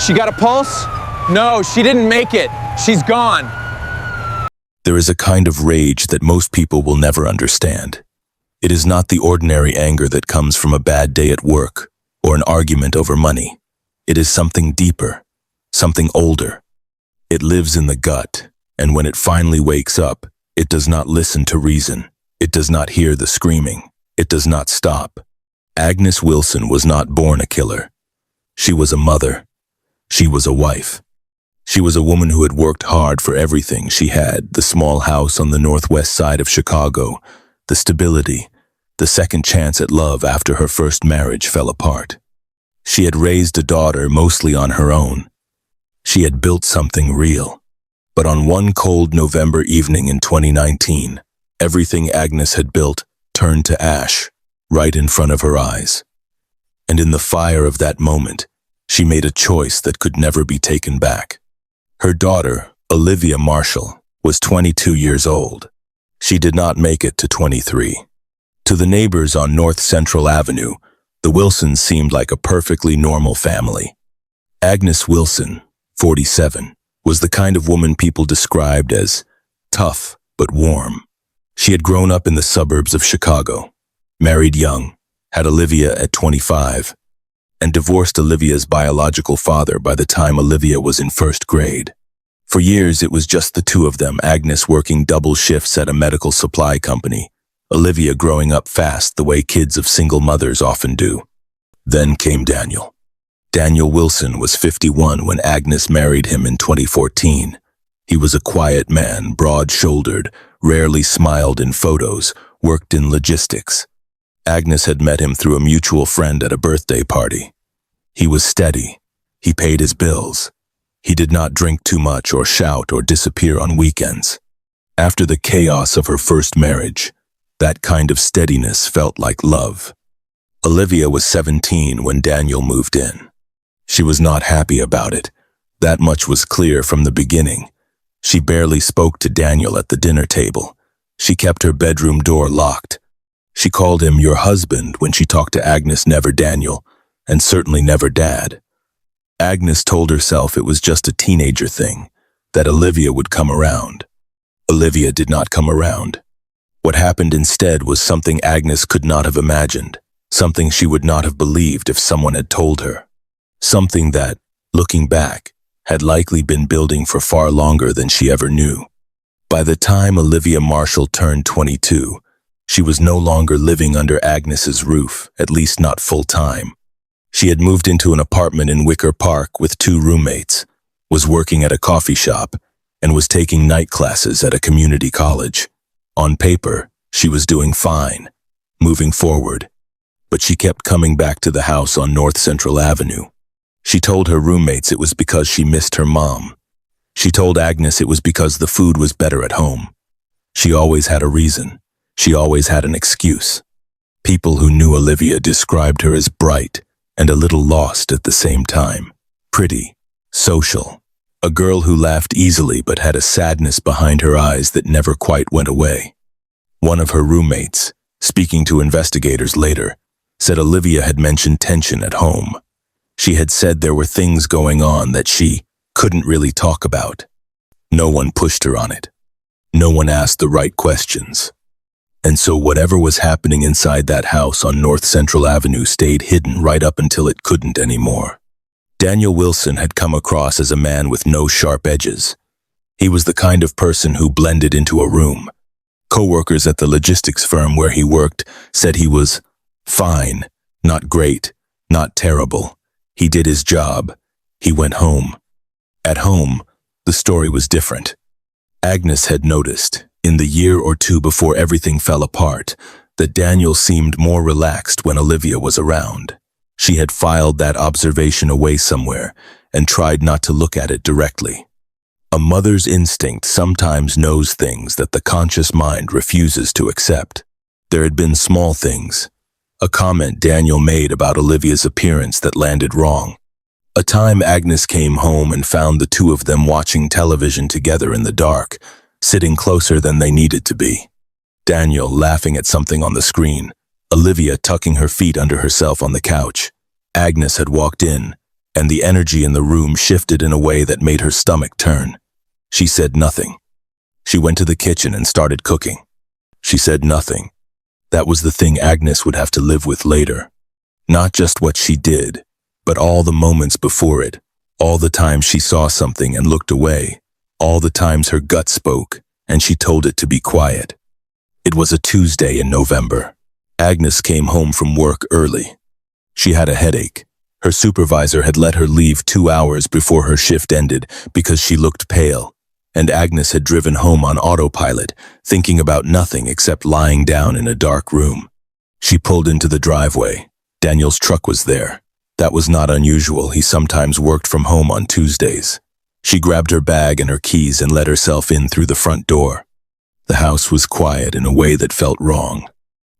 She got a pulse? No, she didn't make it. She's gone. There is a kind of rage that most people will never understand. It is not the ordinary anger that comes from a bad day at work or an argument over money. It is something deeper, something older. It lives in the gut, and when it finally wakes up, it does not listen to reason. It does not hear the screaming. It does not stop. Agnes Wilson was not born a killer. She was a mother. She was a wife. She was a woman who had worked hard for everything she had: the small house on the northwest side of Chicago, the stability, the second chance at love after her first marriage fell apart. She had raised a daughter mostly on her own. She had built something real. But on one cold November evening in 2019, everything Agnes had built turned to ash right in front of her eyes. And in the fire of that moment, she made a choice that could never be taken back. Her daughter, Olivia Marshall, was 22 years old. She did not make it to 23. To the neighbors on North Central Avenue, the Wilsons seemed like a perfectly normal family. Agnes Wilson, 47, was the kind of woman people described as tough but warm. She had grown up in the suburbs of Chicago, married young, had Olivia at 25, and divorced Olivia's biological father by the time Olivia was in first grade. For years, it was just the two of them, Agnes working double shifts at a medical supply company, Olivia growing up fast the way kids of single mothers often do. Then came Daniel. Daniel Wilson was 51 when Agnes married him in 2014. He was a quiet man, broad-shouldered, rarely smiled in photos, worked in logistics. Agnes had met him through a mutual friend at a birthday party. He was steady. He paid his bills. He did not drink too much or shout or disappear on weekends. After the chaos of her first marriage, that kind of steadiness felt like love. Olivia was 17 when Daniel moved in. She was not happy about it. That much was clear from the beginning. She barely spoke to Daniel at the dinner table. She kept her bedroom door locked. She called him your husband when she talked to Agnes, never Daniel, and certainly never Dad. Agnes told herself it was just a teenager thing, that Olivia would come around. Olivia did not come around. What happened instead was something Agnes could not have imagined, something she would not have believed if someone had told her. Something that, looking back, had likely been building for far longer than she ever knew. By the time Olivia Marshall turned 22, she was no longer living under Agnes's roof, at least not full-time. She had moved into an apartment in Wicker Park with 2 roommates, was working at a coffee shop, and was taking night classes at a community college. On paper, she was doing fine, moving forward, but she kept coming back to the house on North Central Avenue. She told her roommates it was because she missed her mom. She told Agnes it was because the food was better at home. She always had a reason. She always had an excuse. People who knew Olivia described her as bright and a little lost at the same time. Pretty, social, a girl who laughed easily but had a sadness behind her eyes that never quite went away. One of her roommates, speaking to investigators later, said Olivia had mentioned tension at home. She had said there were things going on that she couldn't really talk about. No one pushed her on it. No one asked the right questions. And so whatever was happening inside that house on North Central Avenue stayed hidden right up until it couldn't anymore. Daniel Wilson had come across as a man with no sharp edges. He was the kind of person who blended into a room. Coworkers at the logistics firm where he worked said he was fine, not great, not terrible. He did his job. He went home. At home, the story was different. Agnes had noticed, in the year or two before everything fell apart, that Daniel seemed more relaxed when Olivia was around. She had filed that observation away somewhere and tried not to look at it directly. A mother's instinct sometimes knows things that the conscious mind refuses to accept. There had been small things. A comment Daniel made about Olivia's appearance that landed wrong. A time Agnes came home and found the two of them watching television together in the dark, sitting closer than they needed to be. Daniel laughing at something on the screen, Olivia tucking her feet under herself on the couch. Agnes had walked in, and the energy in the room shifted in a way that made her stomach turn. She said nothing. She went to the kitchen and started cooking. She said nothing. That was the thing Agnes would have to live with later. Not just what she did, but all the moments before it, all the times she saw something and looked away, all the times her gut spoke and she told it to be quiet. It was a Tuesday in November. Agnes came home from work early. She had a headache. Her supervisor had let her leave 2 hours before her shift ended because she looked pale, and Agnes had driven home on autopilot, thinking about nothing except lying down in a dark room. She pulled into the driveway. Daniel's truck was there. That was not unusual. He sometimes worked from home on Tuesdays. She grabbed her bag and her keys and let herself in through the front door. The house was quiet in a way that felt wrong.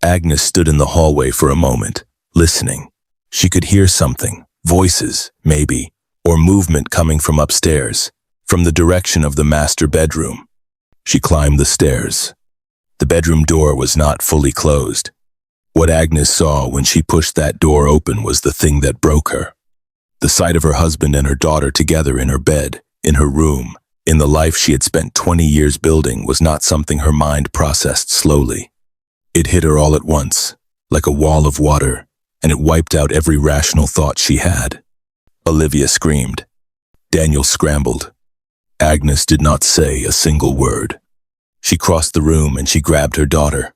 Agnes stood in the hallway for a moment, listening. She could hear something, voices, maybe, or movement coming from upstairs, from the direction of the master bedroom. She climbed the stairs. The bedroom door was not fully closed. What Agnes saw when she pushed that door open was the thing that broke her. The sight of her husband and her daughter together in her bed, in her room, in the life she had spent 20 years building was not something her mind processed slowly. It hit her all at once, like a wall of water, and it wiped out every rational thought she had. Olivia screamed. Daniel scrambled. Agnes did not say a single word. She crossed the room and she grabbed her daughter.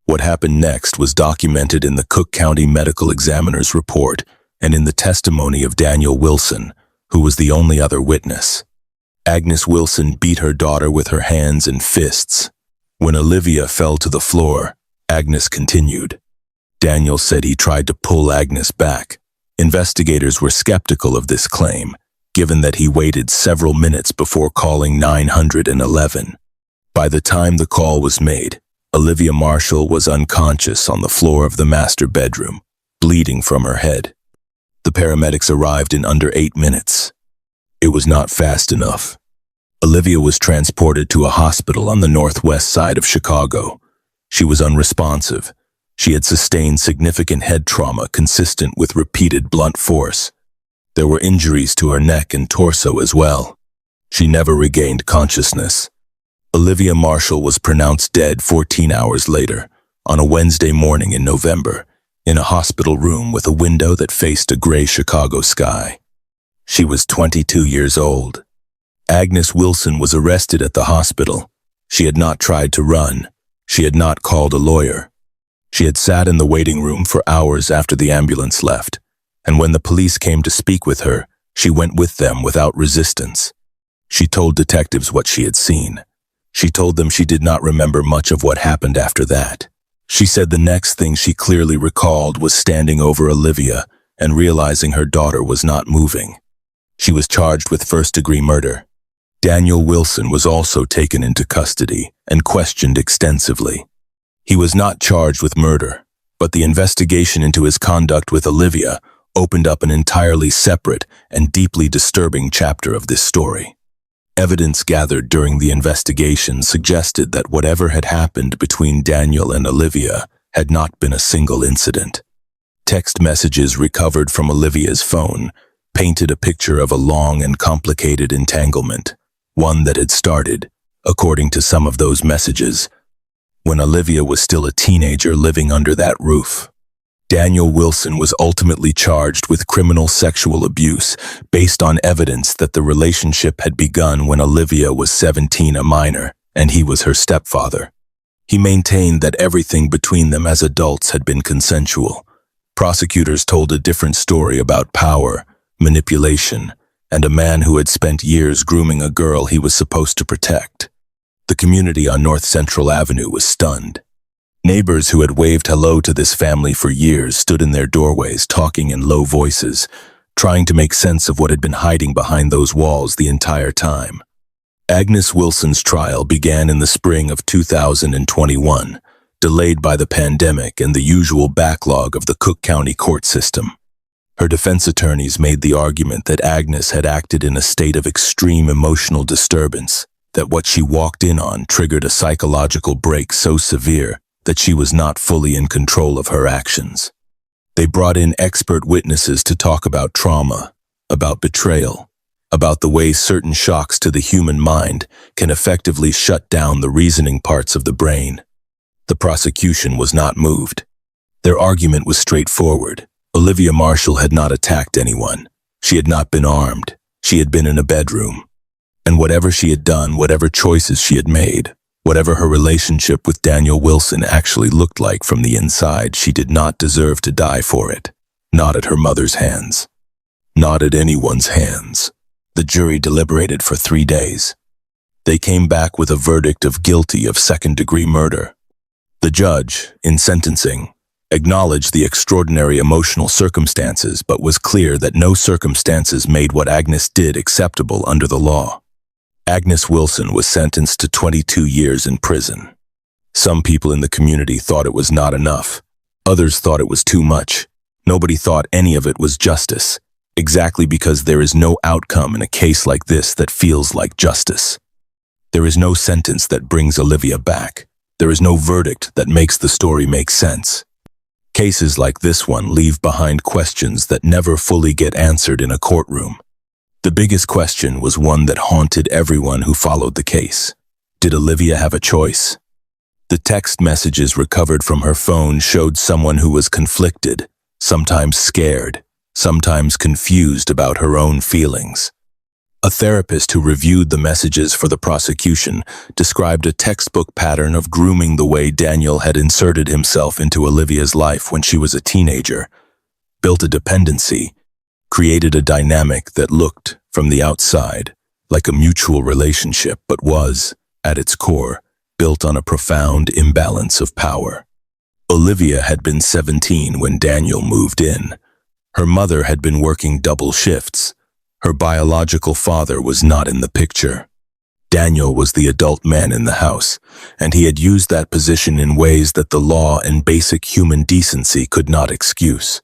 What happened next was documented in the Cook County Medical Examiner's report and in the testimony of Daniel Wilson, who was the only other witness. Agnes Wilson beat her daughter with her hands and fists. When Olivia fell to the floor, Agnes continued. Daniel said he tried to pull Agnes back. Investigators were skeptical of this claim, given that he waited several minutes before calling 911. By the time the call was made, Olivia Marshall was unconscious on the floor of the master bedroom, bleeding from her head. The paramedics arrived in under 8 minutes. It was not fast enough. Olivia was transported to a hospital on the northwest side of Chicago. She was unresponsive. She had sustained significant head trauma consistent with repeated blunt force. There were injuries to her neck and torso as well. She never regained consciousness. Olivia Marshall was pronounced dead 14 hours later, on a Wednesday morning in November, in a hospital room with a window that faced a gray Chicago sky. She was 22 years old. Agnes Wilson was arrested at the hospital. She had not tried to run. She had not called a lawyer. She had sat in the waiting room for hours after the ambulance left, and when the police came to speak with her, she went with them without resistance. She told detectives what she had seen. She told them she did not remember much of what happened after that. She said the next thing she clearly recalled was standing over Olivia and realizing her daughter was not moving. She was charged with first-degree murder. Daniel Wilson was also taken into custody and questioned extensively. He was not charged with murder, but the investigation into his conduct with Olivia opened up an entirely separate and deeply disturbing chapter of this story. Evidence gathered during the investigation suggested that whatever had happened between Daniel and Olivia had not been a single incident. Text messages recovered from Olivia's phone painted a picture of a long and complicated entanglement, one that had started, according to some of those messages, when Olivia was still a teenager living under that roof. Daniel Wilson was ultimately charged with criminal sexual abuse based on evidence that the relationship had begun when Olivia was 17, a minor, and he was her stepfather. He maintained that everything between them as adults had been consensual. Prosecutors told a different story about power, manipulation, and a man who had spent years grooming a girl he was supposed to protect. The community on North Central Avenue was stunned. Neighbors who had waved hello to this family for years stood in their doorways talking in low voices, trying to make sense of what had been hiding behind those walls the entire time. Agnes Wilson's trial began in the spring of 2021, delayed by the pandemic and the usual backlog of the Cook County court system. Her defense attorneys made the argument that Agnes had acted in a state of extreme emotional disturbance, that what she walked in on triggered a psychological break so severe that she was not fully in control of her actions. They brought in expert witnesses to talk about trauma, about betrayal, about the way certain shocks to the human mind can effectively shut down the reasoning parts of the brain. The prosecution was not moved. Their argument was straightforward. Olivia Marshall had not attacked anyone. She had not been armed. She had been in a bedroom. And whatever she had done, whatever choices she had made, whatever her relationship with Daniel Wilson actually looked like from the inside, she did not deserve to die for it. Not at her mother's hands. Not at anyone's hands. The jury deliberated for 3 days. They came back with a verdict of guilty of second-degree murder. The judge, in sentencing, acknowledged the extraordinary emotional circumstances, but was clear that no circumstances made what Agnes did acceptable under the law. Agnes Wilson was sentenced to 22 years in prison. Some people in the community thought it was not enough. Others thought it was too much. Nobody thought any of it was justice, exactly because there is no outcome in a case like this that feels like justice. There is no sentence that brings Olivia back. There is no verdict that makes the story make sense. Cases like this one leave behind questions that never fully get answered in a courtroom. The biggest question was one that haunted everyone who followed the case. Did Olivia have a choice? The text messages recovered from her phone showed someone who was conflicted, sometimes scared, sometimes confused about her own feelings. A therapist who reviewed the messages for the prosecution described a textbook pattern of grooming the way Daniel had inserted himself into Olivia's life when she was a teenager, built a dependency, created a dynamic that looked, from the outside, like a mutual relationship but was, at its core, built on a profound imbalance of power. Olivia had been 17 when Daniel moved in. Her mother had been working double shifts. Her biological father was not in the picture. Daniel was the adult man in the house, and he had used that position in ways that the law and basic human decency could not excuse.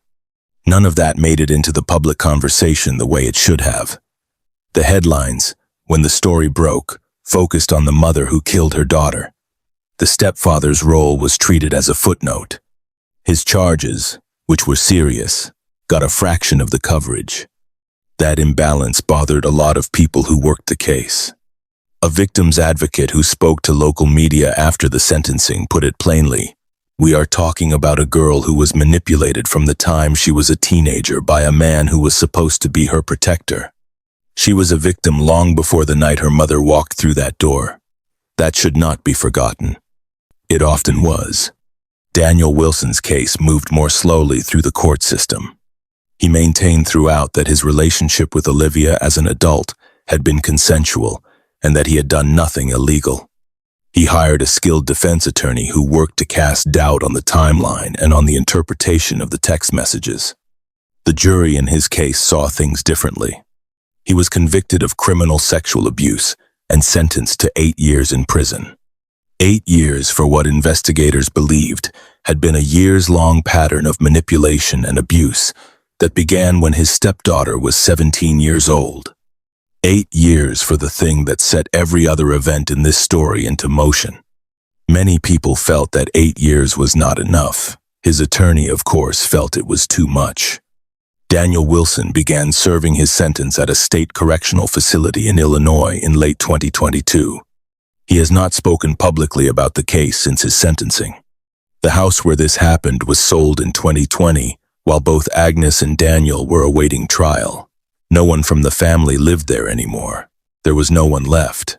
None of that made it into the public conversation the way it should have. The headlines, when the story broke, focused on the mother who killed her daughter. The stepfather's role was treated as a footnote. His charges, which were serious, got a fraction of the coverage. That imbalance bothered a lot of people who worked the case. A victim's advocate who spoke to local media after the sentencing put it plainly, "We are talking about a girl who was manipulated from the time she was a teenager by a man who was supposed to be her protector. She was a victim long before the night her mother walked through that door. That should not be forgotten." It often was. Daniel Wilson's case moved more slowly through the court system. He maintained throughout that his relationship with Olivia as an adult had been consensual and that he had done nothing illegal. He hired a skilled defense attorney who worked to cast doubt on the timeline and on the interpretation of the text messages. The jury in his case saw things differently. He was convicted of criminal sexual abuse and sentenced to 8 years in prison. 8 years for what investigators believed had been a years-long pattern of manipulation and abuse that began when his stepdaughter was 17 years old. 8 years for the thing that set every other event in this story into motion. Many people felt that 8 years was not enough. His attorney, of course, felt it was too much. Daniel Wilson began serving his sentence at a state correctional facility in Illinois in late 2022. He has not spoken publicly about the case since his sentencing. The house where this happened was sold in 2020, while both Agnes and Daniel were awaiting trial. No one from the family lived there anymore. There was no one left.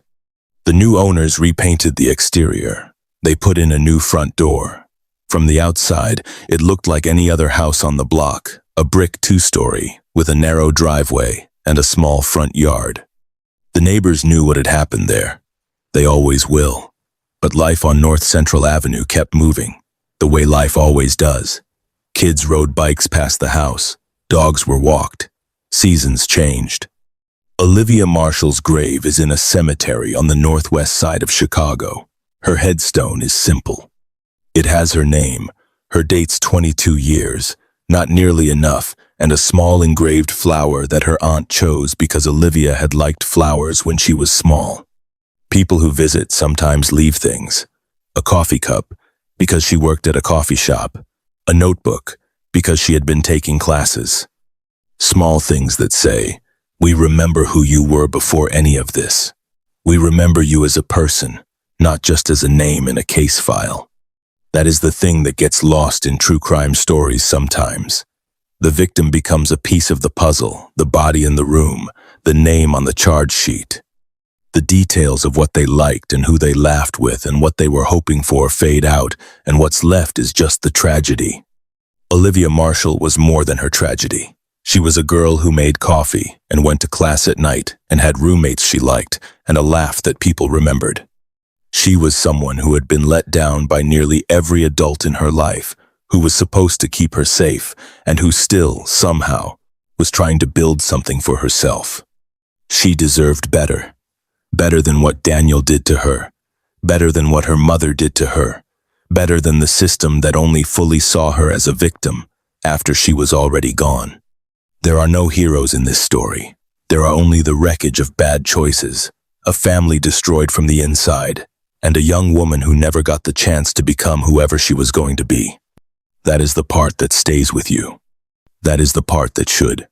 The new owners repainted the exterior. They put in a new front door. From the outside, it looked like any other house on the block, a brick 2-story with a narrow driveway and a small front yard. The neighbors knew what had happened there. They always will. But life on North Central Avenue kept moving, the way life always does. Kids rode bikes past the house. Dogs were walked. Seasons changed. Olivia Marshall's grave is in a cemetery on the northwest side of Chicago. Her headstone is simple. It has her name, her date's 22 years, not nearly enough, and a small engraved flower that her aunt chose because Olivia had liked flowers when she was small. People who visit sometimes leave things. A coffee cup, because she worked at a coffee shop. A notebook, because she had been taking classes. Small things that say, "We remember who you were before any of this. We remember you as a person, not just as a name in a case file." That is the thing that gets lost in true crime stories sometimes. The victim becomes a piece of the puzzle, the body in the room, the name on the charge sheet. The details of what they liked and who they laughed with and what they were hoping for fade out, and what's left is just the tragedy. Olivia Marshall was more than her tragedy. She was a girl who made coffee and went to class at night and had roommates she liked and a laugh that people remembered. She was someone who had been let down by nearly every adult in her life, who was supposed to keep her safe and who still, somehow, was trying to build something for herself. She deserved better. Better than what Daniel did to her. Better than what her mother did to her. Better than the system that only fully saw her as a victim after she was already gone. There are no heroes in this story. There are only the wreckage of bad choices, a family destroyed from the inside, and a young woman who never got the chance to become whoever she was going to be. That is the part that stays with you. That is the part that should.